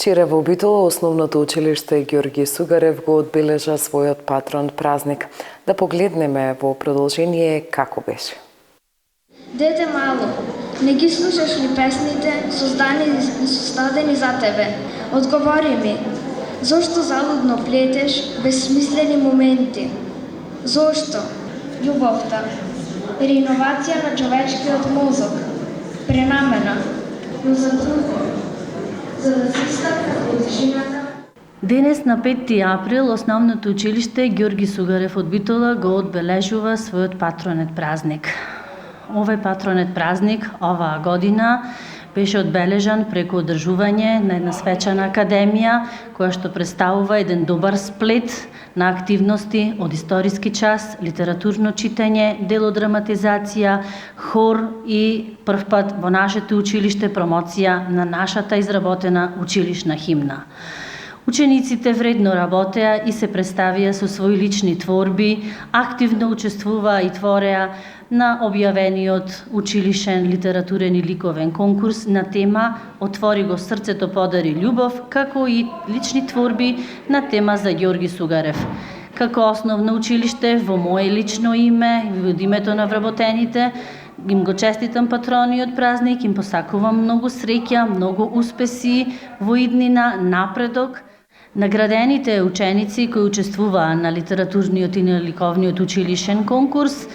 Вчера во Битола основното училиште Георги Сугарев го одбележа својот патрон празник. Да погледнеме во продолжение како беше. Дете мало, не ги слушаш ли песните создадени за тебе? Одговори ми, зошто залудно плетеш безсмислени моменти? Зошто? Љубовта, реиновација на човечкиот мозок, пренамена, но за друго, за да се истакне тежината. Денес на 5 април основното училиште Георги Сугарев од Битола го одбележува својот патронет празник. Овој патронет празник оваа година беше одбележан преку одржување на една свечана академија, која што представува еден добар сплет на активности од историски час, литературно читање, делодраматизација, хор и првпат во нашето училиште промоција на нашата изработена училишна химна. Учениците вредно работеа и се представија со своји лични творби, активно учествуваа и твореа на објавениот училишен литературен и ликовен конкурс на тема "Отвори го срцето, подари љубов", како и лични творби на тема за Георги Сугарев. Како основно училиште, во мое лично име и во името на вработените, им го честитам патрониот празник, им посакувам многу среќа, многу успеси во иднина, напредок. Наградените ученици кои учествуваа на литературниот и на ликовниот училишен конкурс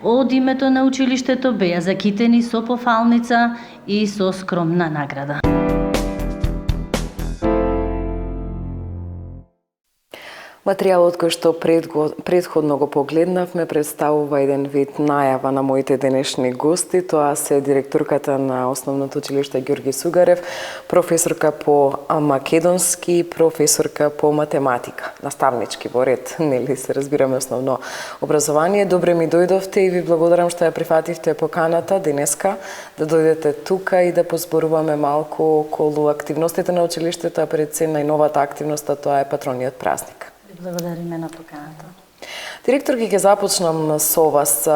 од името на училиштето беа закитени со пофалница и со скромна награда. Материјалот кој што предходно го погледнавме представува еден вид најава на моите денешни гости. Тоа се директорката на основното училиште Георги Сугарев, професорка по македонски, професорка по математика, наставнички во ред, нели се разбираме основно образование. Добре ми дојдовте и ви благодарам што ја прифативте поканата денеска да дојдете тука и да позборуваме малку околу активностите на училиштето, а пред се најновата активност, тоа е патрониот празник. Благодариме на поканата. Директор, ќе започнам со вас.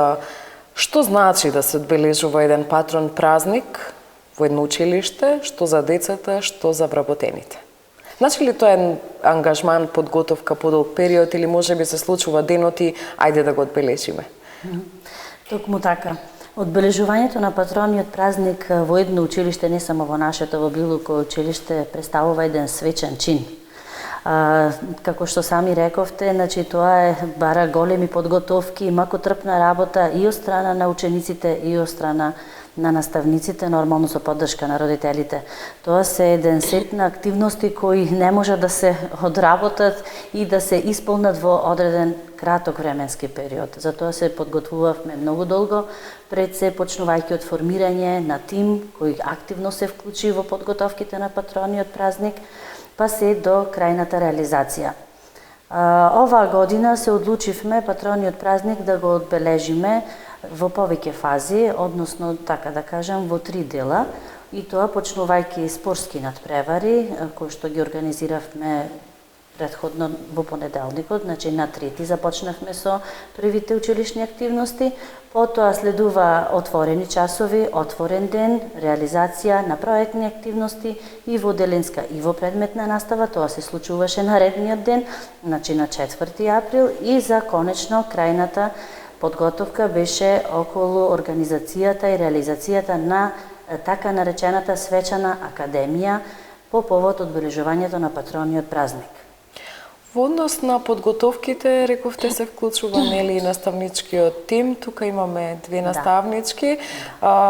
Што значи да се одбележува еден патрон празник во едно училиште, што за децата, што за вработените? Значи ли тоа е ангажман, подготовка, подолг период или може би се случува денот и ајде да го одбележиме? Токму така. Одбележувањето на патрониот празник во едно училиште, не само во нашето, во било кој училиште, представува еден свечен чин. Како што сами рековте, значи тоа бара големи подготовки, макотрпна работа и од страна на учениците и од страна на наставниците, нормално со поддршка на родителите. Тоа се еден сет на активности кои не може да се одработат и да се исполнат во одреден краток временски период. Затоа се подготвувавме многу долго, пред се почнувајќи од формирање на тим кој активно се вклучи во подготовките на патрониот празник, па се до крајната реализација. Оваа година се одлучивме патрониот празник да го одбележиме во повеќе фази, односно, така да кажам, во 3 дела, и тоа почнувајќи спортски надпревари, кои што ги организиравме предходно во понеделникот, значи на 3 започнавме со првите училишни активности, потоа следува отворени часови, отворен ден, реализација на проектни активности и во деленска и во предметна настава. Тоа се случуваше наредниот ден, значи на 4 април, и за конечно крајната подготовка беше околу организацијата и реализацијата на така наречената свечана академија по повод одбележувањето на патрониот празник. Во однос на подготовките, рековте се вклучува нели наставничкиот тим, тука имаме 2 наставнички,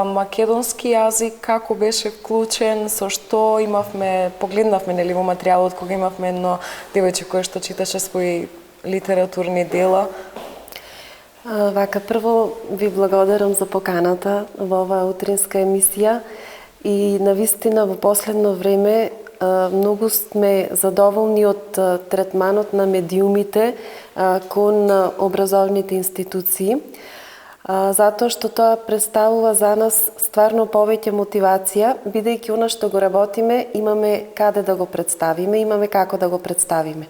македонски јазик како беше вклучен, со што имавме, погледнавме нели во материјалот кога имавме едно девојче кое што читаше своји литературни дела. Вака, прво ви благодарам за поканата во оваа утринска емисија и навистина во последно време многу сме задоволни од третманот на медиумите кон образовните институции, затоа што тоа представува за нас стварно повеќе мотивација, бидејќи она што го работиме имаме каде да го представиме, имаме како да го представиме.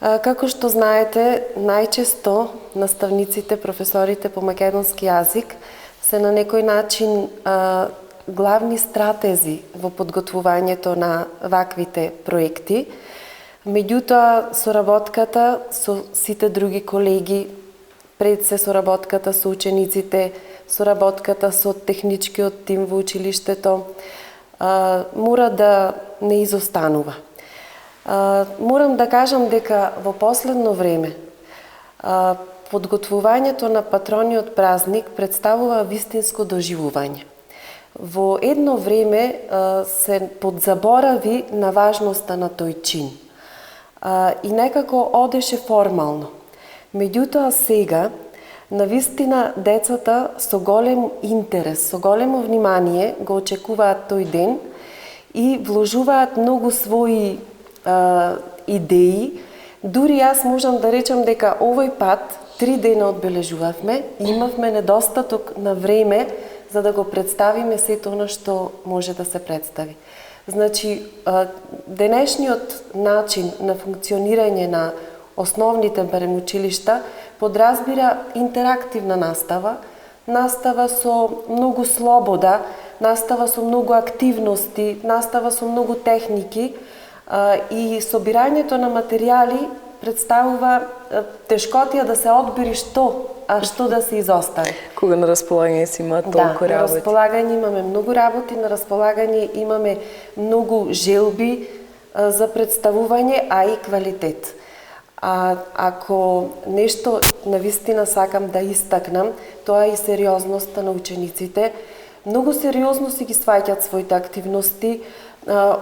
Како што знаете, најчесто наставниците, професорите по македонски јазик се на некој начин главни стратези во подготвувањето на ваквите проекти. Меѓутоа, соработката со сите други колеги, пред се соработката со учениците, соработката со техничкиот тим во училиштето, мора да не изостанува. Морам да кажам дека во последно време подготвувањето на патрониот празник представува вистинско доживување. Во едно време се подзаборави на важноста на тој чин и некако одеше формално. Меѓутоа сега, навистина децата со голем интерес, со големо внимание го очекуваат тој ден и вложуваат многу своји идеи. Дури јас можам да речам дека овој пат 3 дена одбележувавме и имавме недостаток на време за да го представиме сето она што може да се представи. Значи, денешниот начин на функционирање на основните барем училишта подразбира интерактивна настава, настава со многу слобода, настава со многу активности, настава со многу техники и собирањето на материјали представува тешкотија да се одбери што, а што да се изостави. Кога на располагање си има толку работи? На располагање имаме многу работи, на располагање имаме многу желби за представување, а и квалитет. Ако нешто навистина сакам да истакнам, тоа е и сериозноста на учениците. Многу сериозно си ги сваќаат своите активности,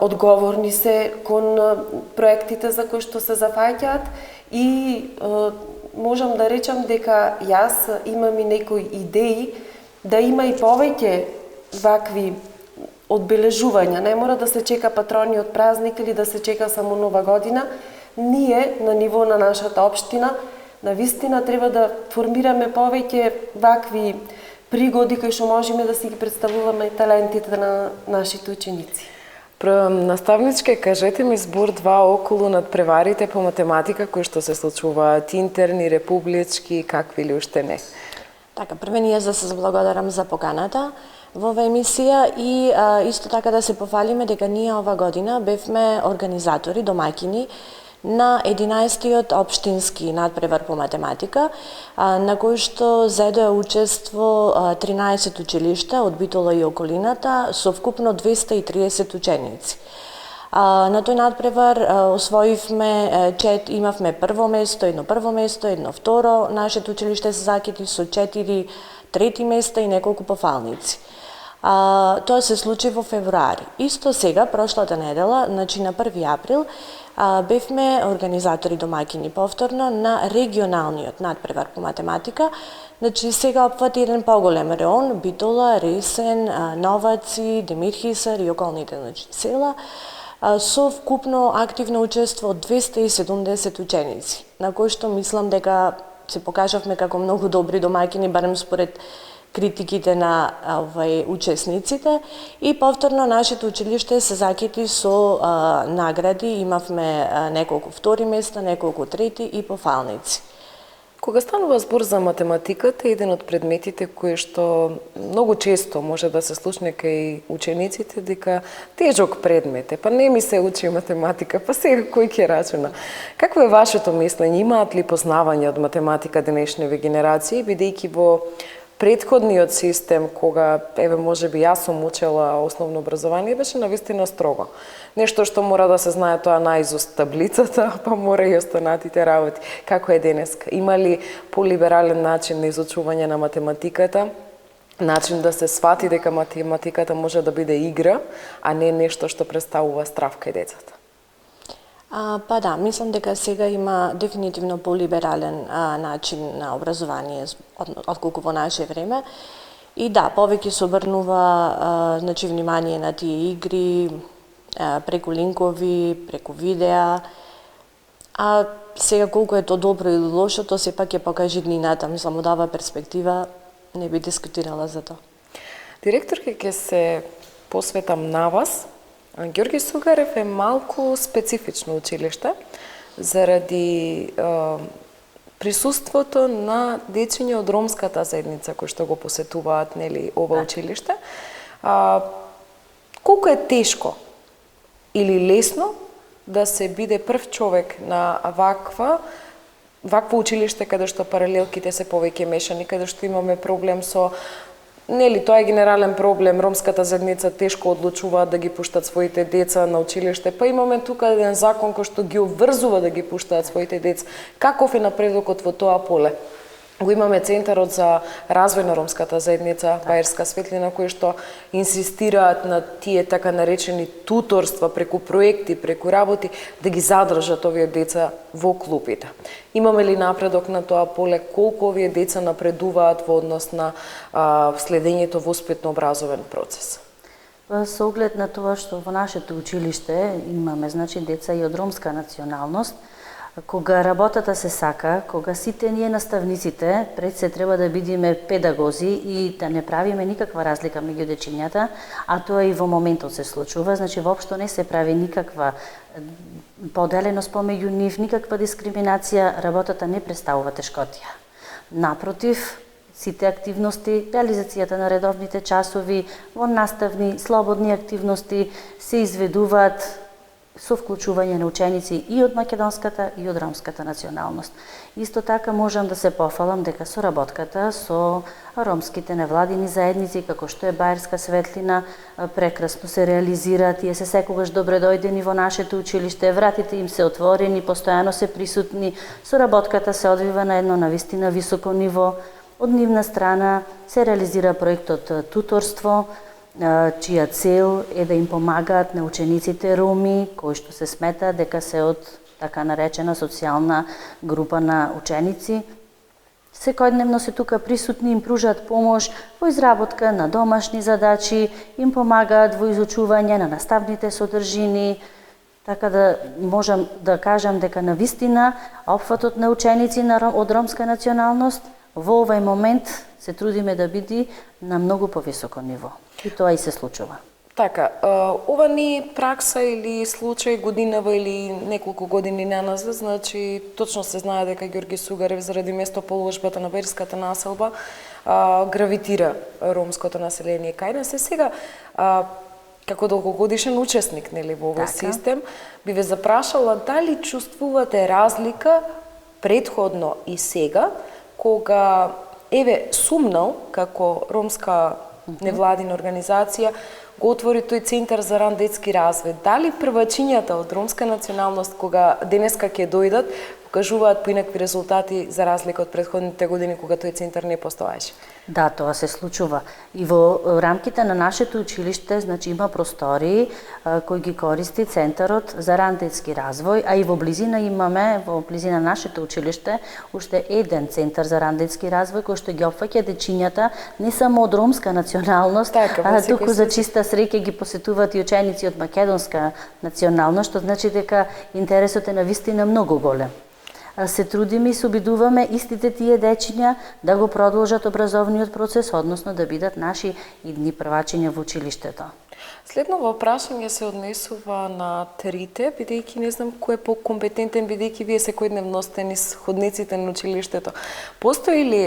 одговорни се кон проектите за кои што се зафаќаат и можам да речам дека јас имам и некои идеи да има и повеќе вакви одбележувања. Не мора да се чека патрониот празник или да се чека само Нова година. Ние на ниво на нашата општина навистина треба да формираме повеќе вакви пригоди кои што можеме да си ги представуваме талентите на нашите ученици. Наставничке, кажете ми збор-два околу надпреварите по математика кои што се случуваат, интерни, републички, какви ли уште не? Така, првен јас да се заблагодарам за поканата во оваа емисија и исто така да се пофалиме дека ние ова година бевме организатори, домаќини на 11-тиот општински надпревар по математика, на кој што зедоа учество 13 училишта од Битола и околината со вкупно 230 ученици. На тој надпревар освоивме, имавме прво место, едно второ, нашето училиште се закити со 4 трети места и неколку пофалници. Тоа се случи во февруари. Исто сега, прошлата недела, значи на 1 април, бевме организатори домаќини повторно на регионалниот надпревар по математика. Значи сега опфати еден поголем реон, Битола, Ресен, Новаци, Демирхисар и околните села, со вкупно активно учество од 270 ученици, на кои што мислам дека се покажавме како многу добри домаќини, барем според критиките на учесниците, и повторно нашето училиште се закити со награди, имавме неколку втори места, неколку трети и пофалници. Кога станува збор за математиката, еден од предметите кои што многу често може да се слушне кај учениците дека тежок предмет е, па не ми се учи математика, па сега кој ќе рачуна. Какво е вашето мислење? Имаат ли познавање од математика денешниви генерации, бидејќи во предходниот систем, кога, можеби јас сум учела основно образование, беше навистина строго. Нешто што мора да се знае тоа наизуст таблицата, па мора и останатите работи. Како е денеска? Има ли полиберален начин на изучување на математиката? Начин да се свати дека математиката може да биде игра, а не нешто што представува страв кај децата? Па да, мислам дека сега има дефинитивно полиберален начин на образование отколку во наше време. И да, повеќе се обрнува внимание на тие игри, преку линкови, преку видеа. А сега колку е тоа добро или лошо, тоа сепак ќе покаже днината. Мислам, од оваа перспектива не би дискутирала за тоа. Директорке, ќе се посветам на вас. Ѓорги Сугарев е малку специфично училиште заради присуството на дечиња од ромската заедница кои што го посетуваат ова училиште. колку е тешко или лесно да се биде прв човек на вакво училиште каде што паралелките се повеќе мешани, каде што имаме проблем со нели, тоа е генерален проблем, ромската заедница тешко одлучуваат да ги пуштат своите деца на училиште, па имаме тука еден закон кој што ги обврзува да ги пуштаат своите деца. Каков е напредокот во тоа поле? Го имаме Центарот за развој на ромската заедница, Бајерска светлина, кои што инсистираат на тие така наречени туторства преку проекти, преку работи, да ги задржат овие деца во клупите. Имаме ли напредок на тоа поле? Колку овие деца напредуваат во однос на следењето воспитно-образовен процес? Со оглед на тоа што во нашето училиште имаме деца и од ромска националност, кога работата се сака, кога сите ние наставниците пред се треба да бидеме педагози и да не правиме никаква разлика меѓу дечињата, а тоа и во моментот се случува, воопшто не се прави никаква поделеност помеѓу нив, никаква дискриминација, работата не представува тешкотија. Напротив, сите активности, реализацијата на редовните часови, во наставни, слободни активности се изведуваат со вклучување на ученици и од македонската и од ромската националност. Исто така можам да се пофалам дека соработката со ромските невладини заедници, како што е Бајерска светлина, прекрасно се реализира, тие се секогаш добре дојдени во нашето училиште, вратите им се отворени, постојано се присутни, соработката се одвива на едно навистина високо ниво. Од нивна страна се реализира проектот Туторство, чија цел е да им помагаат на учениците роми, кои што се смета дека се од така наречена социјална група на ученици. Секојдневно се тука присутни, им пружаат помош во изработка на домашни задачи, им помагаат во изучување на наставните содржини, така да можам да кажам дека навистина опфатот на ученици од ромска националност во овој момент се трудиме да биде на многу повисоко ниво. И тоа и се случува. Така, ова не е пракса или случај годинава или неколку години наназад, точно се знае дека Ѓорги Сугарев заради местоположбата на верската населба гравитира ромското население кај нас. Сега, како долгогодишен учесник во овој систем, би ве запрашала дали чувствувате разлика претходно и сега, кога сумнал како ромска невладина организација го отвори тој Центар за ран детски развој. Дали првачињата од ромска националност, кога денеска ќе дојдат, покажуваат поинакви резултати за разлика од претходните години кога тој центар не постоеше? Да, тоа се случува. И во рамките на нашето училиште, има простори кои ги користи Центарот за ран детски развој, а и во близина имаме, во близина нашето училиште, уште еден Центар за ран детски развој кој што ги опфаќа дечињата не само од ромска националност, туку за чиста среќа ги посетуваат и ученици од македонска националност, што значи дека интересот е навистина многу голем. Се трудиме и се обидуваме истите тие дечиња да го продолжат образовниот процес, односно да бидат наши идни првачиња во училиштето. Следново прашање се однесува на трите, бидејќи не знам кој е покомпетентен, бидејќи вие секојдневно сте низ ходниците на училиштето. Постои ли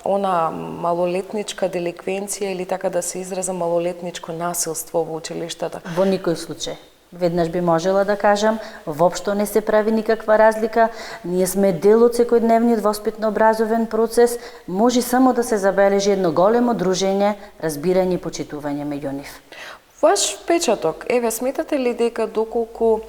она малолетничка деликвенција или така да се израза малолетничко насилство во училиштата? Во никој случај. Веднаш би можела да кажам, воопшто не се прави никаква разлика. Ние сме дел од секојдневниот воспитно-образовен процес. Може само да се забележи едно големо дружење, разбирање и почитување меѓу нив. Ваш впечаток, сметате ли дека доколку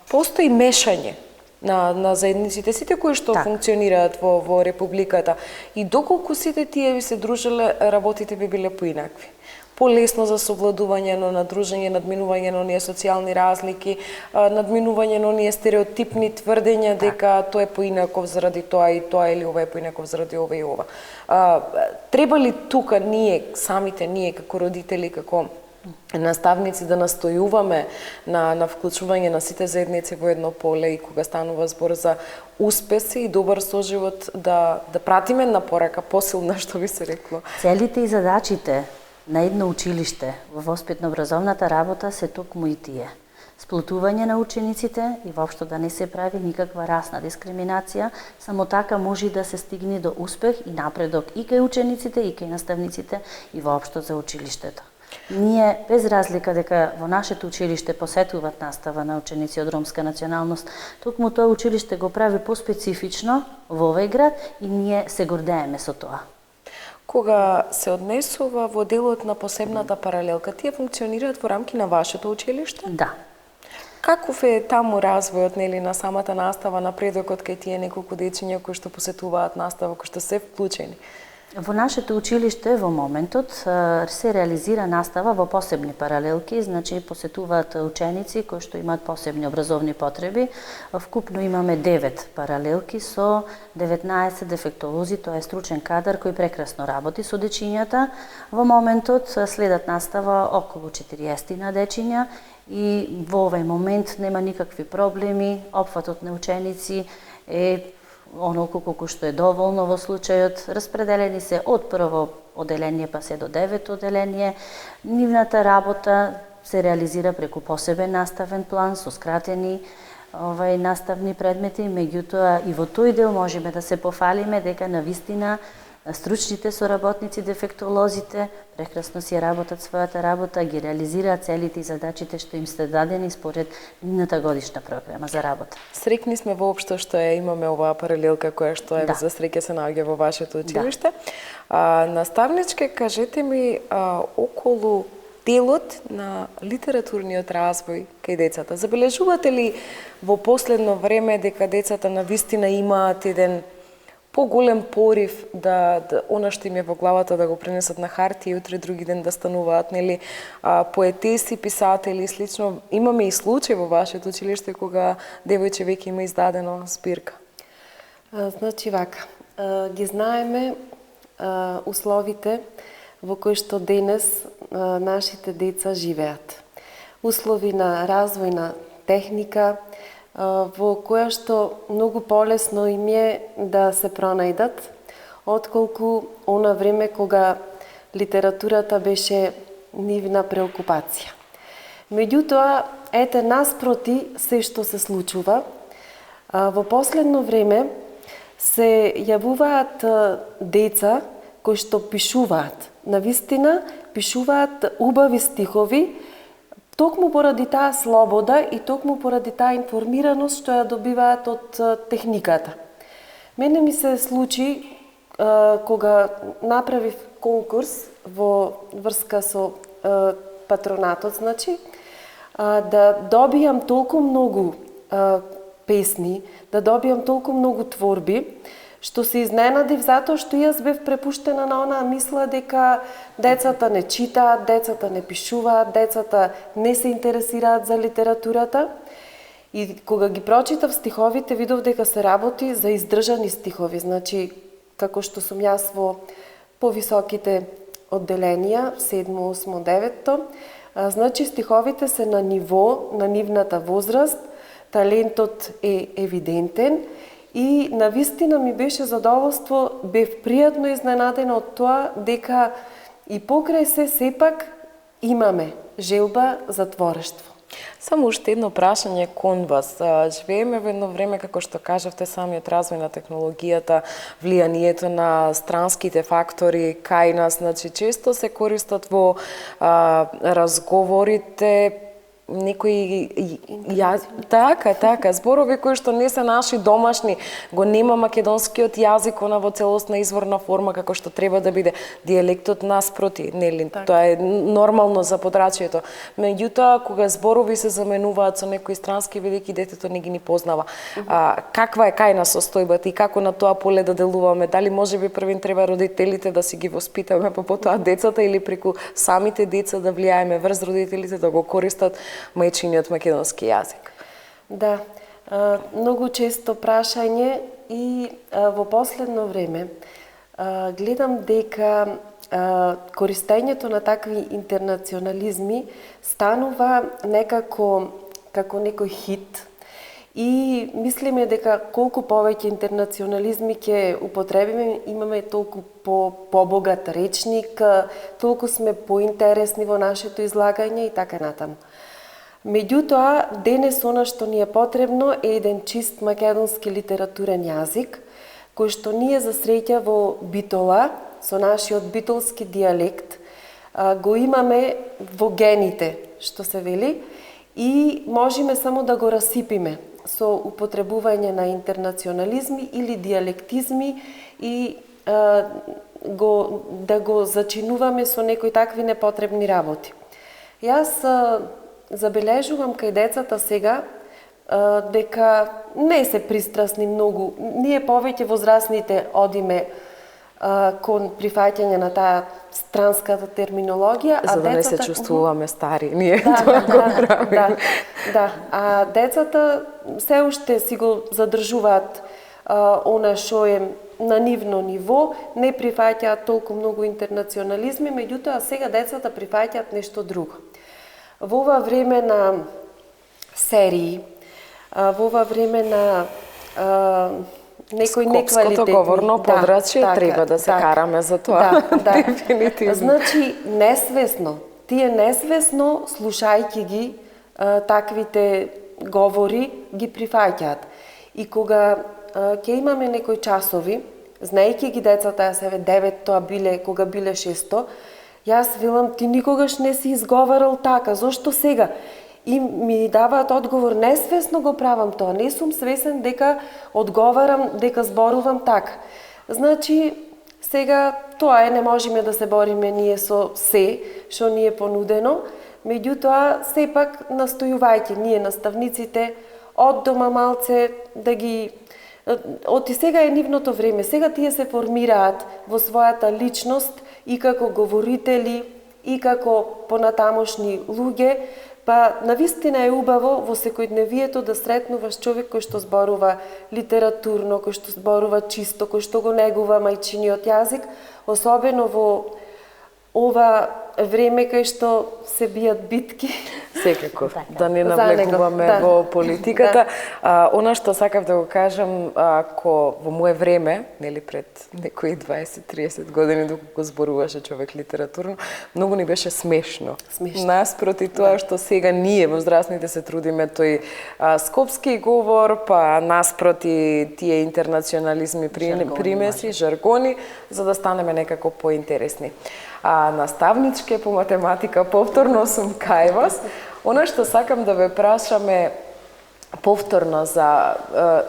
постои мешање на заедниците, сите кои што функционираат во Републиката, и доколку сите тие би се дружиле, работите би биле поинакви? Полесно за совладување на дружење, надминување на оние социјални разлики, надминување на оние стереотипни тврдења дека тоа е поинаков заради тоа и тоа или ова е поинаков заради ова и ова. Треба ли тука самите ние како родители, како наставници да настојуваме на вклучување на сите заедници во едно поле и кога станува збор за успеси и добар соживот да пратиме на порака посилна, што би се рекло? Целите и задачите на едно училиште во воспитно-образовната работа се токму и тие. Сплотување на учениците и воопшто да не се прави никаква расна дискриминација, само така може да се стигне до успех и напредок и кај учениците и кај наставниците и воопшто за училиштето. Ние, без разлика дека во нашето училиште посетуваат настава на ученици од ромска националност, токму тоа училиште го прави поспецифично во овој град и ние се гордееме со тоа. Кога се однесува во делот на посебната паралелка, тие функционираат во рамки на вашето училиште? Да. Каков е таму развојот нели на самата настава, напредокот кај тие неколку дечиња кои што посетуваат настава, кои што се вклучени? Во нашето училиште во моментот се реализира настава во посебни паралелки, значи посетуваат ученици кои што имаат посебни образовни потреби. Вкупно имаме 9 паралелки со 19 дефектолози, тоа е стручен кадар кој прекрасно работи со дечињата. Во моментот следат настава околу 40 на дечиња и во овој момент нема никакви проблеми, опфатот на ученици е онолку колку што е доволно во случајот. Распределени се од прво оделение па се до 9 оделение. Нивната работа се реализира преку посебен наставен план со скратени наставни предмети, меѓутоа и во тој дел можеме да се пофалиме дека навистина стручните соработници, дефектолозите, прекрасно си работат својата работа, ги реализираат целите и задачите што им се дадени според нивната годишна програма за работа. Срекни сме воопшто што имаме оваа паралелка која што е за среќа се наоѓа во вашето училиште. Наставничке, кажете ми околу делот на литературниот развој кај децата. Забележувате ли во последно време дека децата навистина имаат еден поголем порив да она што им е во главата да го пренесат на хартија и утре други ден да стануваат нели поетеси, писатели и слично. Имаме и случај во вашето училиште кога девојче веќе има издадено збирка. Значи вака, ги знаеме условите во кои што денес нашите деца живеат. Услови на развојна техника, во која што многу полесно им е да се пронајдат, отколку она време кога литературата беше нивна преокупација. Меѓутоа, ете наспроти се што се случува, во последно време се јавуваат деца кои што пишуваат. Навистина, пишуваат убави стихови, токму поради таа слобода и токму поради таа информираност што ја добиваат од техниката. Мене ми се случи кога направив конкурс во врска со патронатот, значи, да добијам толку многу песни, да добијам толку многу творби, што се изненадив затоа што јас бев препуштена на онаа мисла дека децата не читаат, децата не пишуваат, децата не се интересираат за литературата. И кога ги прочитав стиховите, видов дека се работи за издржани стихови, значи како што сум јас во повисоките одделенија, 7, 8, 9, значи стиховите се на ниво на нивната возраст, талентот е евидентен. И навистина ми беше задоволство, бев пријатно изненадена од тоа дека и покрај се сепак имаме желба за творештво. Само уште едно прашање кон вас. Живееме во едно време, како што кажавте, самиот развој на технологијата, влијанието на странските фактори кај нас, значи често се користат во разговорите некои така зборови кои што не се наши домашни, го нема македонскиот јазик она во целосна изворна форма како што треба да биде, дијалектот наспроти, нели, тоа е нормално за подрачјето. Меѓутоа кога зборови се заменуваат со некои странски, велики, детето не ги ни познава. Каква е кај нас состојбата и како на тоа поле да делуваме? Дали можеби првин треба родителите да си ги воспитаме, па потоа децата, или преку самите деца да влијаеме врз родителите да го користат мајчиниот македонски јазик? Да, многу често прашање и во последно време гледам дека користењето на такви интернационализми станува некако како некој хит и мислиме дека колку повеќе интернационализми ќе употребиме, имаме толку побогат речник, толку сме поинтересни во нашето излагање и така натаму. Меѓутоа, денес она што ни е потребно е еден чист македонски литературен јазик, кој што ние за среќа во Битола, со нашиот битолски дијалект, го имаме во гените, што се вели, и можеме само да го расипиме со употребување на интернационализми или диалектизми и да го зачинуваме со некои такви непотребни работи. Јас забележувам кај децата сега дека не се пристрасни многу. Ние повеќе возрастните одиме кон прифаќање на таа странската терминологија, за да децата... не се чувствуваме стари, ние да, тоа го правиме. Да, а децата се уште си го задржуваат она што е на нивно ниво, не прифаќаат толку многу интернационализми, меѓутоа сега децата прифаќаат нешто друго. Во ова време на серии, во ова време на некои неквалитетни... Скопското говорно подрачје треба да се караме за тоа. Дефинитивно. Значи, тие несвесно, слушајќи ги таквите говори, ги прифаќаат. И кога ќе имаме некои часови, знаејќи ги децата, јас еве 9 тоа биле, кога биле 600, јас велам, ти никогаш не си изговарал така, зошто сега? И ми даваат одговор, несвесно го правам тоа, не сум свесен дека одговарам, дека зборувам така. Значи, сега тоа не можеме да се бориме ние со се, што ни е понудено, меѓутоа, сепак настојувајќи ние наставниците, од дома малце да ги... Оти сега е нивното време, сега тие се формираат во својата личност и како говорители, и како понатамошни луѓе, па навистина е убаво во секојдневието да сретнуваш човек кој што зборува литературно, кој што зборува чисто, кој што го негува мајчиниот јазик, особено во ова време кај што се бијат битки. Секако, да не навлекуваме во политиката. Она што сакав да го кажам, ако во мое време, нели пред некои 20-30 години, доколку зборуваше човек литературно, многу ни беше смешно. Наспроти тоа што сега ние возрастните се трудиме тој скопски говор, па наспроти тие интернационализми, примеси, жаргони, за да станеме некако поинтересни. Наставничке по математика, повторно сум кај вас. Она што сакам да ве прашаме повторно за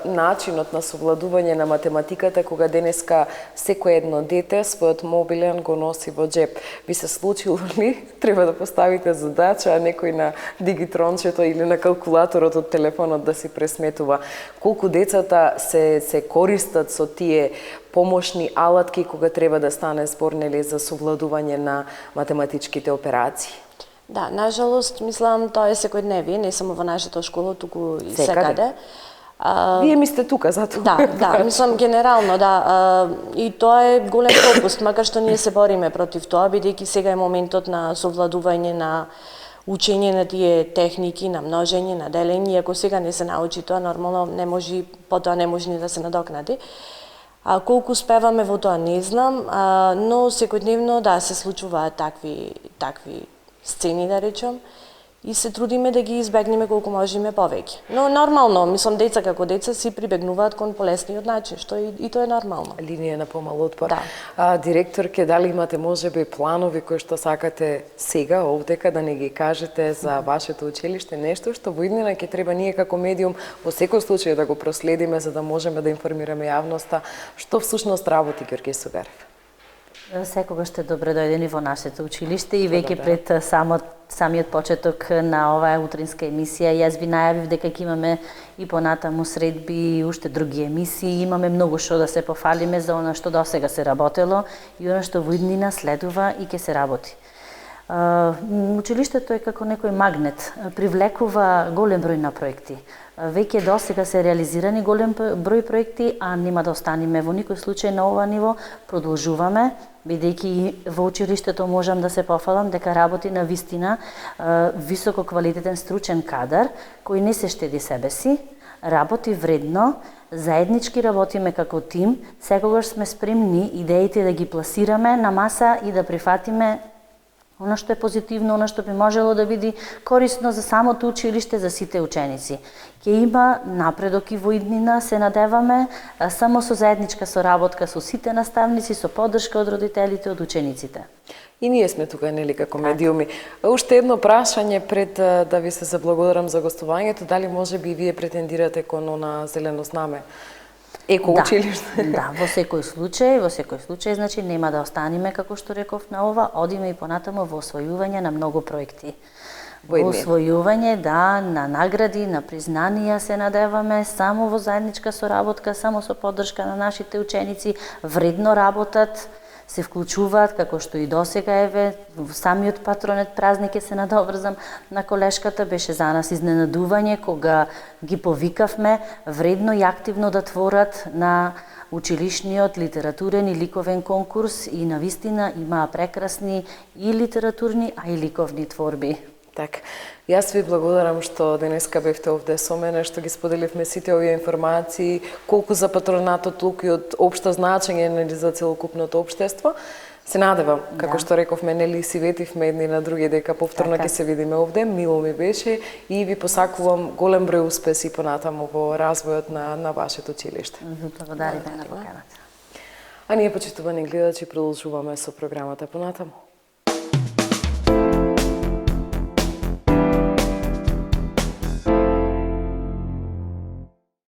начинот на совладување на математиката, кога денеска секој едно дете својот мобилен го носи во джеп. Би се случило ли, треба да поставите задача, а некој на дигитрончето или на калкулаторот од телефонот да си пресметува? Колку децата се користат со тие помошни алатки кога треба да стане збор, нели, за совладување на математичките операции? Да, нажалост, мислам, тоа е секојдневие, не само во нашата школа, туку и секаде. Вие ми сте тука, затоа. Да, мислам, генерално, да. И тоа е голем пропуст, макар што ние се бориме против тоа, бидејќи сега е моментот на совладување, на учење на тие техники, на множење, на делење, и ако сега не се научи тоа, нормално потоа не може ни да се надокнади. Колку успеваме во тоа не знам, но секојдневно, да, се случуваат такви сцени, да речем, и се трудиме да ги избегнеме колку можеме повеќе. Но нормално, мислам, деца како деца си прибегнуваат кон полесниот начин, што и тоа е нормално. Линија на помал отпор. Да. Директорке, дали имате можеби планови кои што сакате сега овдека да не ги кажете за вашето училиште, нешто што во иднина ќе треба ние како медиум во секој случај да го проследиме за да можеме да информираме јавноста што всушност работи Ѓорги Сугарев? Секогаш сте добре дојдени во нашето училиште и веќе пред самиот почеток на оваа утринска емисија јас ви најавив дека ќе имаме и понатаму средби и уште други емисии. Имаме многу што да се пофалиме за она што досега се работело и она што во иднина следува и ќе се работи. Училиштето е како некој магнет, привлекува голем број на проекти. Веќе досега се реализирани голем број проекти, а нема да останеме во никој случај на ова ниво. Продолжуваме, бидејќи во училиштето можам да се пофалам дека работи на вистина високо квалитетен стручен кадар кој не се штеди себе си, работи вредно, заеднички работиме како тим, секогаш сме спремни идеите да ги пласираме на маса и да прифатиме она што е позитивно, она што би можело да биде корисно за самото училиште, за сите ученици. Ќе има напредок и во иднина, се надеваме, само со заедничка соработка со сите наставници, со поддршка од родителите, од учениците. И ние сме тука, нели, како медиуми. Уште едно прашање пред да ви се заблагодарам за гостувањето. Дали може би вие претендирате кон на зелено знаме? Еко училиште? Да, во секој случај, значи нема да останеме, како што реков, на ова, одиме и понатаму во освојување на многу проекти. Во освојување, да, на награди, на признанија се надеваме, само во заедничка соработка, само со поддршка на нашите ученици, вредно работат, се вклучуваат, како што и досега еве, самиот патронет празник се надоврзам на колешката, беше за нас изненадување кога ги повикавме вредно и активно да творат на училишниот литературен и ликовен конкурс и навистина имаа прекрасни и литературни, а и ликовни творби. Така. Јас ви благодарам што денеска бевте овде со мене, што ги споделивме сите овие информации, колку за патронатот, толку и од општо значење нели за целокупното општество. Се надевам, како што рековме, нели си ветивме едни на други дека повторно ќе се видиме овде. Мило ми беше и ви посакувам голем број успеси понатаму во развојот на вашето училиште. Благодариме на поканата. А ние, почитувани гледачи, продолжуваме со програмата понатаму.